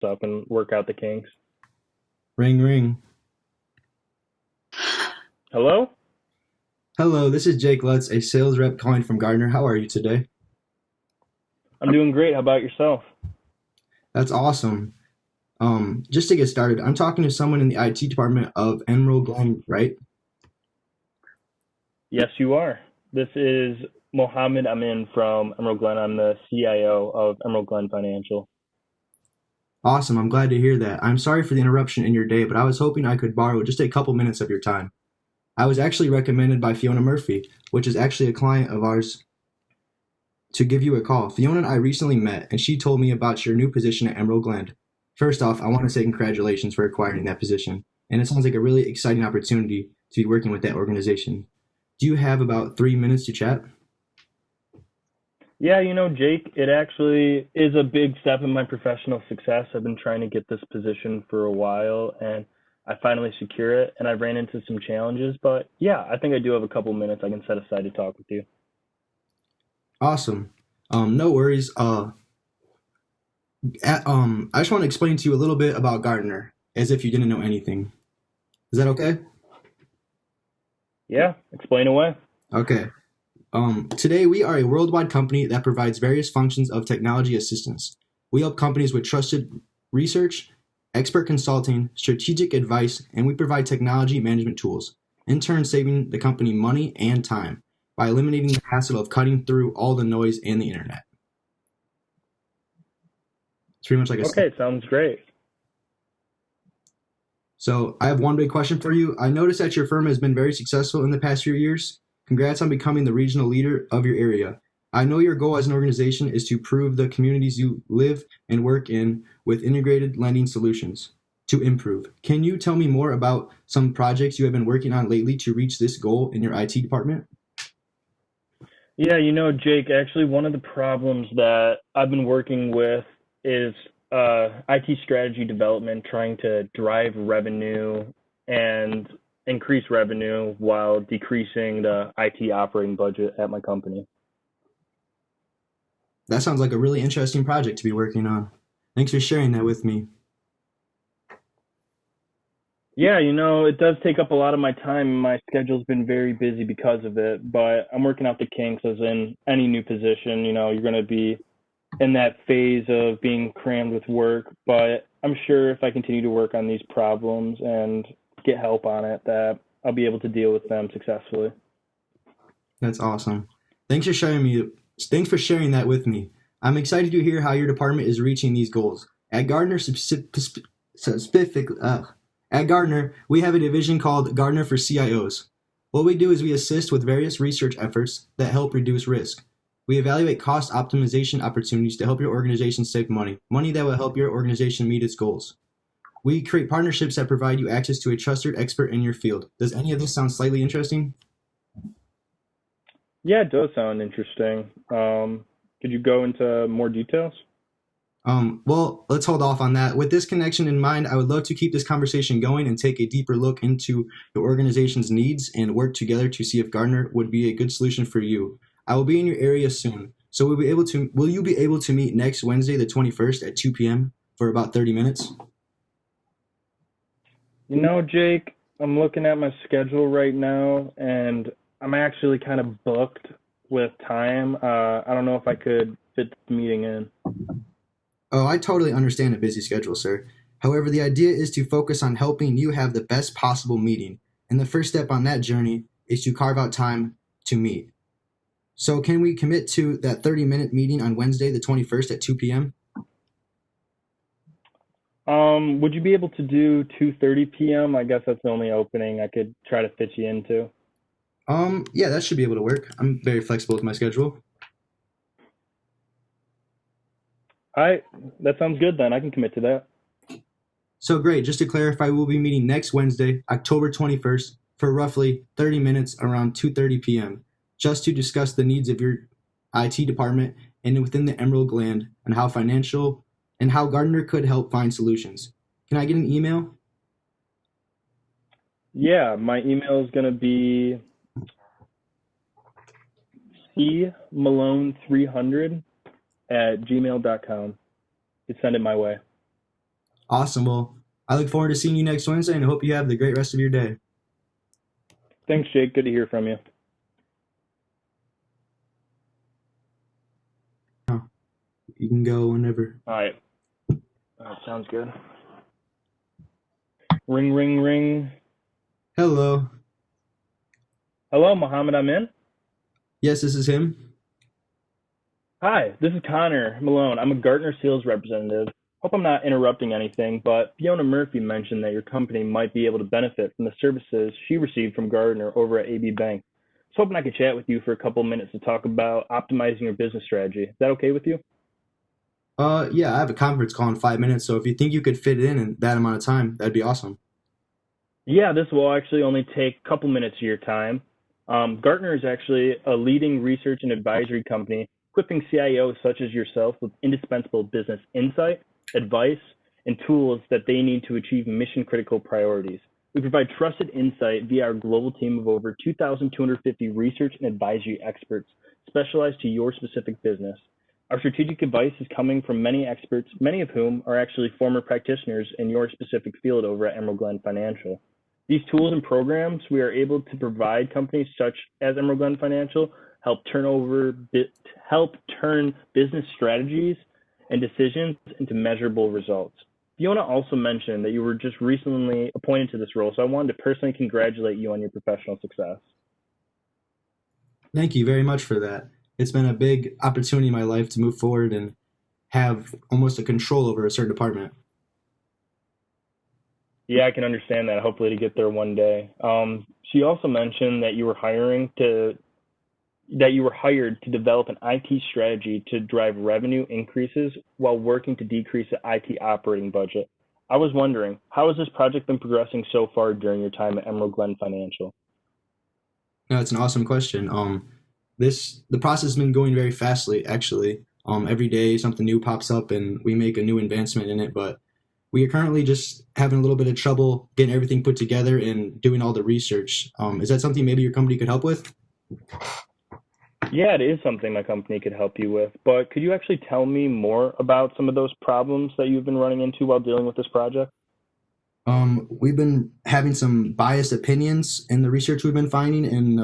up and work out the kinks. Ring, ring. Hello? Hello, this is Jake Lutz, a sales rep calling from Gardner. How are you today? I'm doing great. How about yourself? That's awesome. Just to get started, I'm talking to someone in the IT department of Emerald Glen, right? Yes, you are. This is Mohammed Amin from Emerald Glen. I'm the CIO of Emerald Glen Financial. Awesome. I'm glad to hear that. I'm sorry for the interruption in your day, but I was hoping I could borrow just a couple minutes of your time. I was actually recommended by Fiona Murphy, which is actually a client of ours, to give you a call. Fiona and I recently met, and she told me about your new position at Emerald Glen. First off, I want to say congratulations for acquiring that position, and it sounds like a really exciting opportunity to be working with that organization. Do you have about 3 minutes to chat? Yeah, Jake, it actually is a big step in my professional success. I've been trying to get this position for a while, and I finally secure it, and I ran into some challenges, but yeah, I think I do have a couple minutes I can set aside to talk with you. Awesome. No worries. I just want to explain to you a little bit about Gardner, as if you didn't know anything. Is that okay? Yeah, explain away. Okay. Today we are a worldwide company that provides various functions of technology assistance. We help companies with trusted research, expert consulting, strategic advice, and we provide technology management tools, in turn saving the company money and time by eliminating the hassle of cutting through all the noise and the internet. It's pretty much like a. Okay, sounds great. So I have one big question for you. I noticed that your firm has been very successful in the past few years. Congrats on becoming the regional leader of your area. I know your goal as an organization is to improve the communities you live and work in with integrated lending solutions to improve. Can you tell me more about some projects you have been working on lately to reach this goal in your IT department? Yeah, Jake, actually, one of the problems that I've been working with is IT strategy development, trying to drive revenue and increase revenue while decreasing the IT operating budget at my company. That sounds like a really interesting project to be working on. Thanks for sharing that with me. Yeah, it does take up a lot of my time. My schedule's been very busy because of it, but I'm working out the kinks as in any new position. You're going to be in that phase of being crammed with work, but I'm sure if I continue to work on these problems and get help on it, that I'll be able to deal with them successfully. That's awesome. Thanks for sharing me. Thanks for sharing that with me. I'm excited to hear how your department is reaching these goals. At Gardner, specific, at Gardner, we have a division called Gardner for CIOs. What we do is we assist with various research efforts that help reduce risk. We evaluate cost optimization opportunities to help your organization save money that will help your organization meet its goals. We create partnerships that provide you access to a trusted expert in your field. Does any of this sound slightly interesting? Yeah, it does sound interesting. Could you go into more details? Well, let's hold off on that. With this connection in mind, I would love to keep this conversation going and take a deeper look into your organization's needs and work together to see if Gardner would be a good solution for you. I will be in your area soon, so will you be able to meet next Wednesday, the 21st at 2 p.m. for about 30 minutes? Jake, I'm looking at my schedule right now, and I'm actually kind of booked with time. I don't know if I could fit the meeting in. Oh, I totally understand a busy schedule, sir. However, the idea is to focus on helping you have the best possible meeting, and the first step on that journey is to carve out time to meet. So can we commit to that 30-minute meeting on Wednesday, the 21st at 2 p.m.? Would you be able to do 2:30 p.m.? I guess that's the only opening I could try to fit you into. Yeah, that should be able to work. I'm very flexible with my schedule. All right, that sounds good then. I can commit to that. So great. Just to clarify, we'll be meeting next Wednesday, October 21st, for roughly 30 minutes around 2:30 p.m., just to discuss the needs of your IT department and within the Emerald Gland and how Gardner could help find solutions. Can I get an email? Yeah, my email is gonna be cmalone300 at gmail.com. You send it my way. Awesome. Well, I look forward to seeing you next Wednesday and I hope you have the great rest of your day. Thanks, Jake. Good to hear from you. You can go whenever. All right. Sounds good. Ring, ring, ring. Hello. Hello, Mohammed. I'm in. Yes, this is him. Hi, this is Connor Malone. I'm a Gartner sales representative. Hope I'm not interrupting anything, but Fiona Murphy mentioned that your company might be able to benefit from the services she received from Gartner over at AB Bank. I was hoping I could chat with you for a couple minutes to talk about optimizing your business strategy. Is that okay with you? Yeah, I have a conference call in 5 minutes, so if you think you could fit it in that amount of time, that'd be awesome. Yeah, this will actually only take a couple minutes of your time. Gartner is actually a leading research and advisory company equipping CIOs such as yourself with indispensable business insight, advice, and tools that they need to achieve mission critical priorities. We provide trusted insight via our global team of over 2,250 research and advisory experts specialized to your specific business. Our strategic advice is coming from many experts, many of whom are actually former practitioners in your specific field over at Emerald Glen Financial. These tools and programs we are able to provide companies such as Emerald Glen Financial help turn business strategies and decisions into measurable results. Fiona also mentioned that you were just recently appointed to this role, so I wanted to personally congratulate you on your professional success. Thank you very much for that. It's been a big opportunity in my life to move forward and have almost a control over a certain department. Yeah, I can understand that. Hopefully to get there one day. She also mentioned that you were hired to develop an IT strategy to drive revenue increases while working to decrease the IT operating budget. I was wondering, how has this project been progressing so far during your time at Emerald Glen Financial? No, it's an awesome question. The process has been going very fastly, actually. Every day something new pops up and we make a new advancement in it, but we are currently just having a little bit of trouble getting everything put together and doing all the research. Is that something maybe your company could help with? Yeah, it is something my company could help you with, but could you actually tell me more about some of those problems that you've been running into while dealing with this project? We've been having some biased opinions in the research we've been finding, and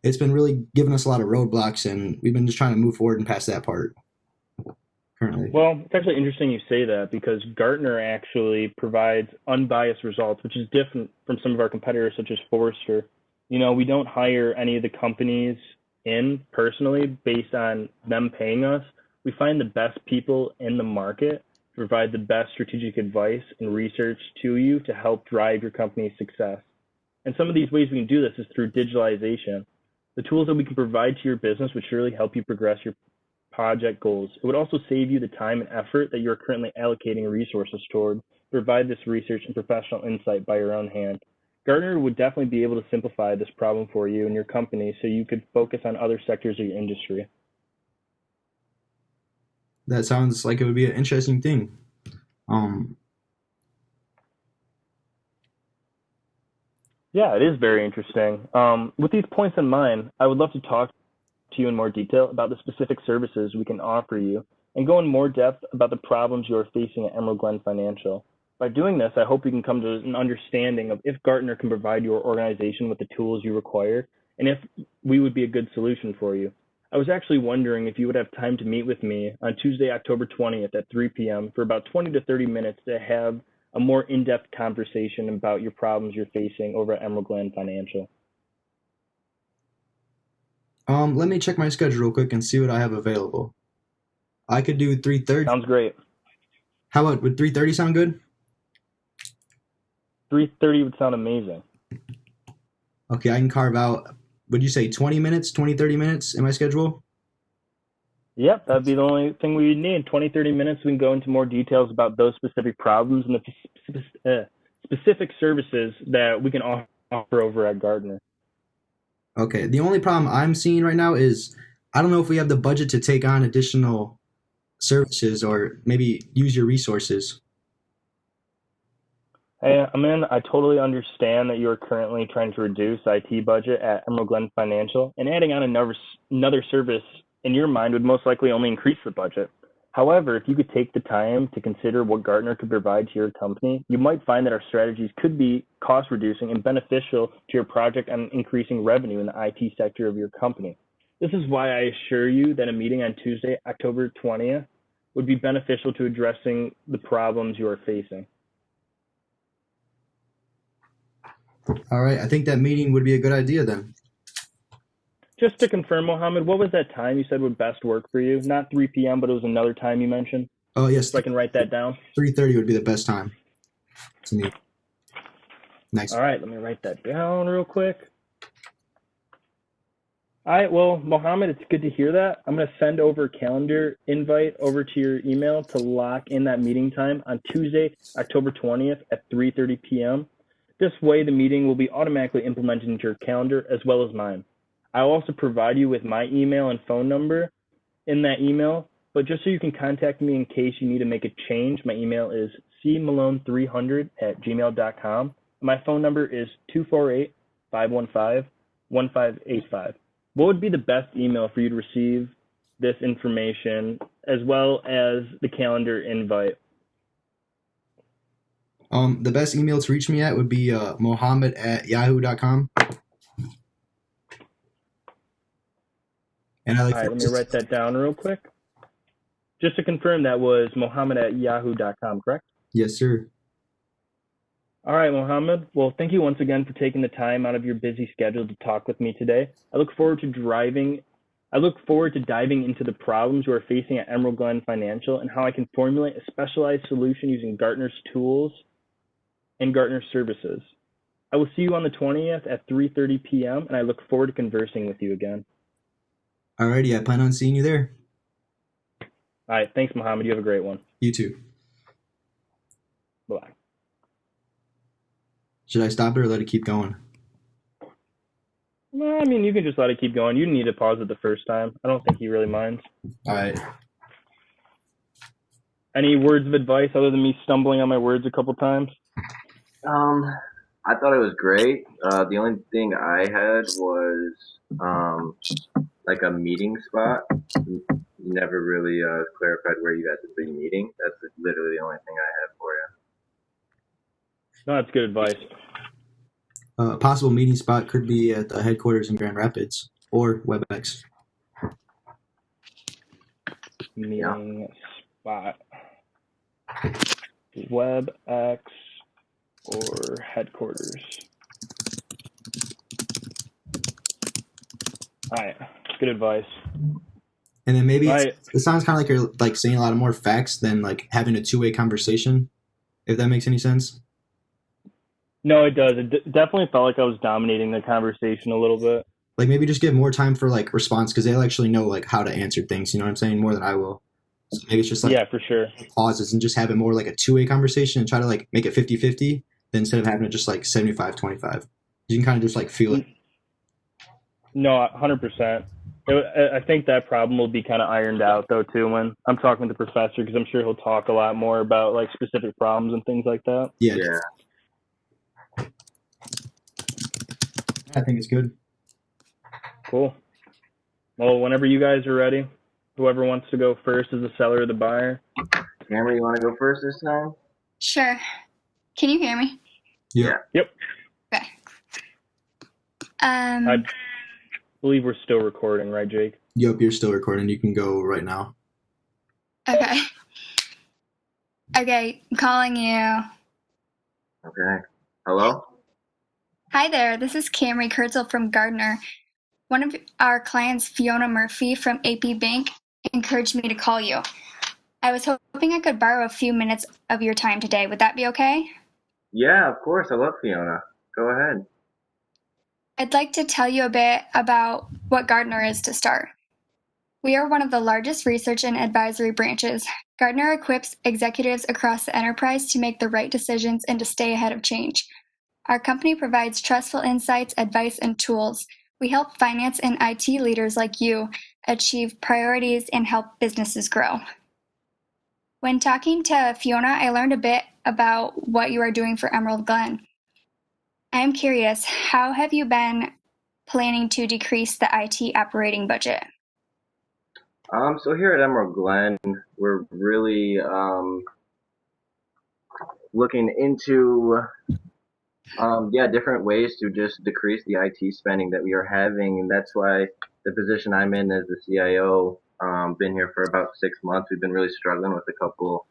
it's been really giving us a lot of roadblocks, and we've been just trying to move forward and past that part currently. Well, it's actually interesting you say that because Gartner actually provides unbiased results, which is different from some of our competitors such as Forrester. You know, we don't hire any of the companies in personally based on them paying us. We find the best people in the market to provide the best strategic advice and research to you to help drive your company's success. And some of these ways we can do this is through digitalization. The tools that we can provide to your business would surely help you progress your project goals. It would also save you the time and effort that you're currently allocating resources toward to provide this research and professional insight by your own hand. Gartner would definitely be able to simplify this problem for you and your company so you could focus on other sectors of your industry. That sounds like it would be an interesting thing. Um, Yeah, it is very interesting. With these points in mind, I would love to talk to you in more detail about the specific services we can offer you and go in more depth about the problems you are facing at Emerald Glen Financial. By doing this, I hope you can come to an understanding of if Gartner can provide your organization with the tools you require and if we would be a good solution for you. I was actually wondering if you would have time to meet with me on Tuesday, October 20th at 3 p.m. for about 20 to 30 minutes to have a more in-depth conversation about your problems you're facing over at Emerald Glen Financial. Let me check my schedule real quick and see what I have available. I could do 3:30. Sounds great. How about, would 3:30 sound good? 3:30 would sound amazing. Okay, I can carve out, would you say 20 minutes, 20, 30 minutes in my schedule? Yep, that'd be the only thing we would need. 20, 30 minutes, we can go into more details about those specific problems and the specific services that we can offer over at Gartner. Okay, the only problem I'm seeing right now is I don't know if we have the budget to take on additional services or maybe use your resources. Hey, Amin, I totally understand that you are currently trying to reduce IT budget at Emerald Glen Financial, and adding on another service in your mind would most likely only increase the budget. However, if you could take the time to consider what Gartner could provide to your company, you might find that our strategies could be cost reducing and beneficial to your project and increasing revenue in the IT sector of your company. This is why I assure you that a meeting on Tuesday, October 20th, would be beneficial to addressing the problems you are facing. All right, I think that meeting would be a good idea then. Just to confirm, Mohammed, what was that time you said would best work for you? Not 3 p.m., but it was another time you mentioned. Oh, yes. So I can write that down. 3:30 would be the best time to meet. Nice. All right, let me write that down real quick. All right, well, Mohammed, it's good to hear that. I'm going to send over a calendar invite over to your email to lock in that meeting time on Tuesday, October 20th at 3:30 p.m. This way, the meeting will be automatically implemented into your calendar as well as mine. I'll also provide you with my email and phone number in that email, but just so you can contact me in case you need to make a change, my email is cmalone300@gmail.com. My phone number is 248-515-1585. What would be the best email for you to receive this information as well as the calendar invite? The best email to reach me at would be mohammed@yahoo.com. And All right, let me write that down real quick. Just to confirm, that was mohammed@yahoo.com, correct? Yes, sir. All right, Mohammed. Well, thank you once again for taking the time out of your busy schedule to talk with me today. I look forward to diving into the problems you are facing at Emerald Glen Financial and how I can formulate a specialized solution using Gartner's tools and Gartner services. I will see you on the 20th at 3:30 p.m., and I look forward to conversing with you again. Alrighty, I plan on seeing you there. All right, thanks, Mohammed. You have a great one. You too. Bye. Should I stop it or let it keep going? Well, I mean, you can just let it keep going. You didn't need to pause it the first time. I don't think he really minds. All right. Any words of advice other than me stumbling on my words a couple times? I thought it was great. The only thing I had was like a meeting spot. You never really clarified where you guys would be meeting. That's literally the only thing I had for you. No, that's good advice. A possible meeting spot could be at the headquarters in Grand Rapids or WebEx. Meeting spot. WebEx or headquarters. All right, good advice. And then maybe Right. it sounds kind of like you're like saying a lot of more facts than like having a two-way conversation, if that makes any sense. No, it does. It definitely felt like I was dominating the conversation a little bit. Like maybe just give more time for like response because they'll actually know like how to answer things. You know what I'm saying? More than I will. So maybe it's just like Yeah, for sure. pauses and just have it more like a two-way conversation and try to like make it 50-50 then instead of having it just like 75-25. You can kind of just like feel it. No, 100%. I think that problem will be kind of ironed out though too when I'm talking to the professor because I'm sure he'll talk a lot more about like specific problems and things like that. Yeah. Yeah. I think it's good. Cool. Well, whenever you guys are ready, whoever wants to go first is the seller or the buyer. Kamri, you want to go first this time? Sure. Can you hear me? Yeah. Yep. Okay. I believe we're still recording, right, Jake? Yep, you're still recording. You can go right now. Okay. Okay, I'm calling you. Okay. Hello? Hi there, this is Kamri Kurdziel from Gardner. One of our clients, Fiona Murphy from AP Bank, encouraged me to call you. I was hoping I could borrow a few minutes of your time today. Would that be okay? Yeah, of course. I love Fiona. Go ahead. I'd like to tell you a bit about what Gardner is to start. We are one of the largest research and advisory branches. Gardner equips executives across the enterprise to make the right decisions and to stay ahead of change. Our company provides trustful insights, advice, and tools. We help finance and IT leaders like you achieve priorities and help businesses grow. When talking to Fiona, I learned a bit about what you are doing for Emerald Glen. I am curious, how have you been planning to decrease the IT operating budget? So here at Emerald Glen, we're really looking into different ways to just decrease the IT spending that we are having, and that's why the position I'm in as the CIO, been here for about 6 months. We've been really struggling with a couple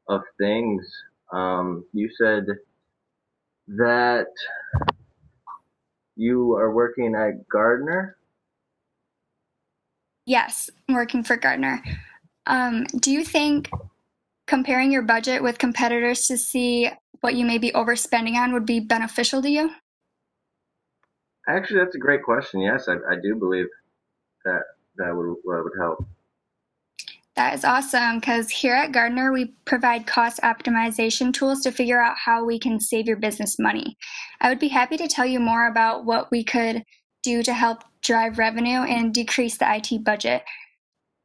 of things. You said that you are working at Gardner. Yes, working for Gardner. Do you think comparing your budget with competitors to see what you may be overspending on would be beneficial to you? Actually, that's a great question. Yes, I do believe that would help. That is awesome because here at Gardner, we provide cost optimization tools to figure out how we can save your business money. I would be happy to tell you more about what we could do to help drive revenue and decrease the IT budget.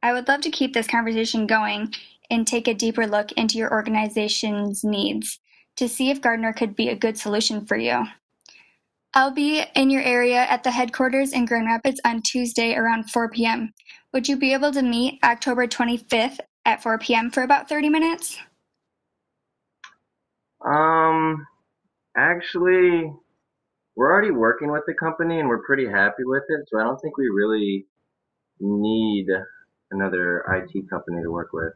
I would love to keep this conversation going and take a deeper look into your organization's needs to see if Gardner could be a good solution for you. I'll be in your area at the headquarters in Grand Rapids on Tuesday around 4 p.m. Would you be able to meet October 25th at 4 p.m. for about 30 minutes? Um, Actually, we're already working with the company and we're pretty happy with it, so I don't think we really need another IT company to work with.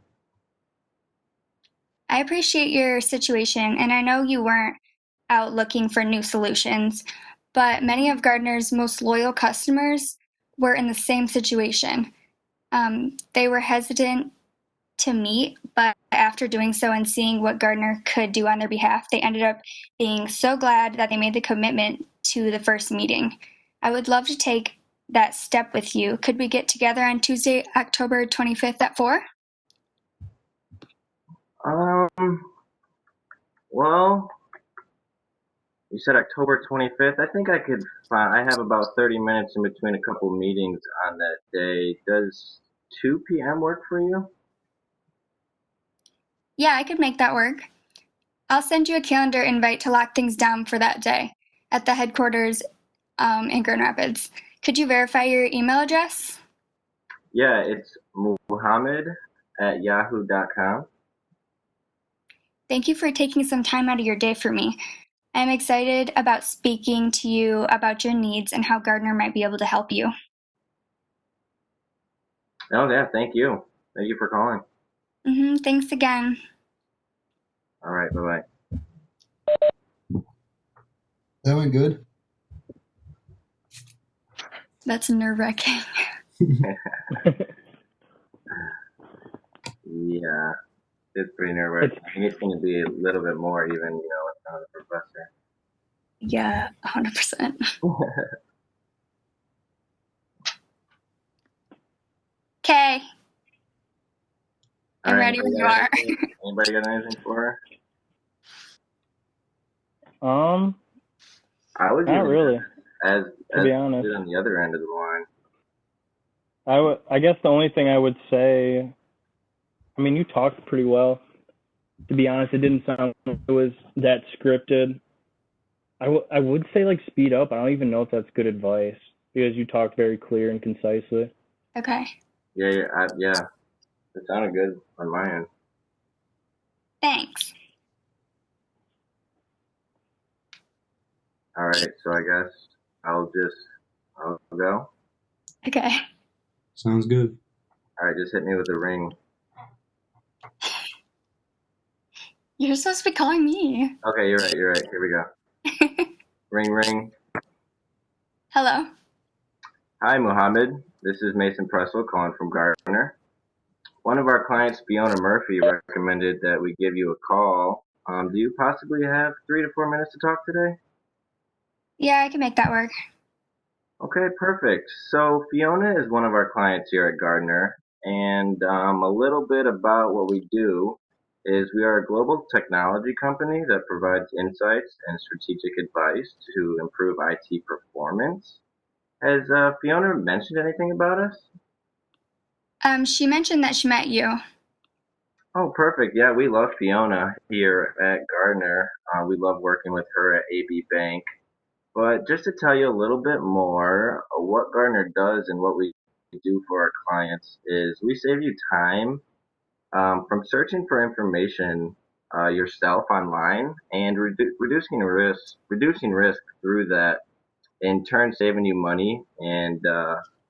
I appreciate your situation, and I know you weren't out looking for new solutions, but many of Gardner's most loyal customers were in the same situation. They were hesitant to meet, but after doing so and seeing what Gardner could do on their behalf, they ended up being so glad that they made the commitment to the first meeting. I would love to take that step with you. Could we get together on Tuesday, October 25th at 4? Um, well, you said October 25th. I think I could find, I have about 30 minutes in between a couple meetings on that day. Does 2 p.m. work for you? Yeah, I could make that work. I'll send you a calendar invite to lock things down for that day at the headquarters in Grand Rapids. Could you verify your email address? Yeah, it's Muhammad at yahoo.com. Thank you for taking some time out of your day for me. I'm excited about speaking to you about your needs and how Gardner might be able to help you. Oh, yeah, thank you. Thank you for calling. Thanks again. All right, bye-bye. That went good. That's nerve-wracking. Yeah, it's pretty nerve-wracking. I think it's going to be a little bit more even, with another professor. Yeah, 100%. Okay, All I'm right, ready when you are. anybody got anything for her? I was Not even really, as to be honest. on the other end of the line. I guess the only thing I would say, I mean, you talked pretty well. To be honest, it didn't sound like it was that scripted. I would say like speed up. I don't even know if that's good advice because you talked very clear and concisely. Okay, Yeah. It sounded good on my end. thanks. All right, so I guess I'll go. Okay. Sounds good. All right, just hit me with a ring. You're supposed to be calling me. Okay, you're right. Here we go. Ring, ring. Hello. Hi, Muhammad. This is Mason Preussel calling from Gardner. One of our clients, Fiona Murphy, recommended that we give you a call. Do you possibly have 3 to 4 minutes to talk today? Yeah, I can make that work. Okay, perfect. So Fiona is one of our clients here at Gardner, and a little bit about what we do is we are a global technology company that provides insights and strategic advice to improve IT performance. Has Fiona mentioned anything about us? She mentioned that she met you. Oh, perfect. Yeah, we love Fiona here at Gardner. We love working with her at AB Bank. But just to tell you a little bit more what Gardner does and what we do for our clients is we save you time from searching for information yourself online and reducing risk through that, in turn saving you money and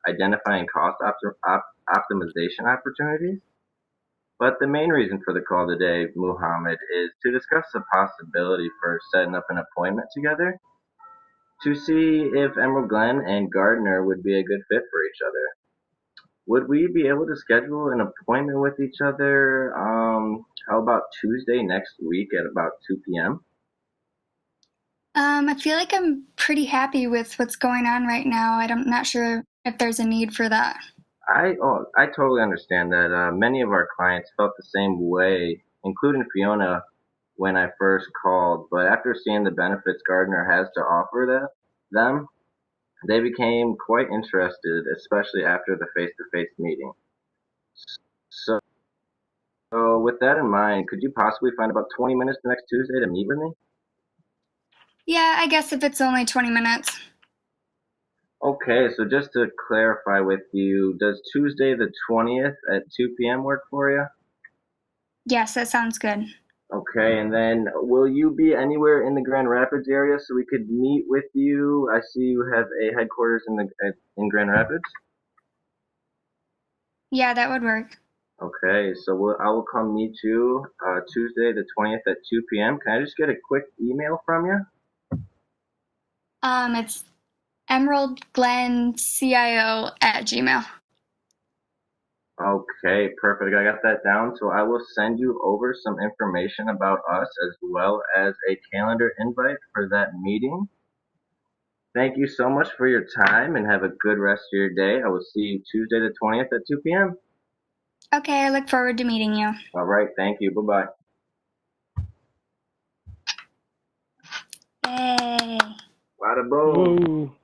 identifying optimization opportunities. But the main reason for the call today, Muhammad, is to discuss the possibility for setting up an appointment together to see if Emerald Glen and Gardner would be a good fit for each other. Would we be able to schedule an appointment with each other? How about Tuesday next week at about 2 p.m.? I feel like I'm pretty happy with what's going on right now. I'm not sure if there's a need for that. I totally understand that. Many of our clients felt the same way, including Fiona, when I first called. But after seeing the benefits Gardner has to offer them, they became quite interested, especially after the face-to-face meeting. So, so with that in mind, could you possibly find about 20 minutes next Tuesday to meet with me? Yeah, I guess if it's only 20 minutes. Okay, so just to clarify with you, does Tuesday the 20th at 2 p.m. work for you? Yes, that sounds good. Okay, and then will you be anywhere in the Grand Rapids area so we could meet with you? I see you have a headquarters in Grand Rapids. Yeah, that would work. Okay, so I will come meet you Tuesday the 20th at 2 p.m. Can I just get a quick email from you? It's emeraldglencio@gmail. Okay, perfect. I got that down. So I will send you over some information about us as well as a calendar invite for that meeting. Thank you so much for your time and have a good rest of your day. I will see you Tuesday the 20th at 2 p.m. Okay, I look forward to meeting you. All right, thank you. Bye-bye. Yay. Bada boom. Whoa.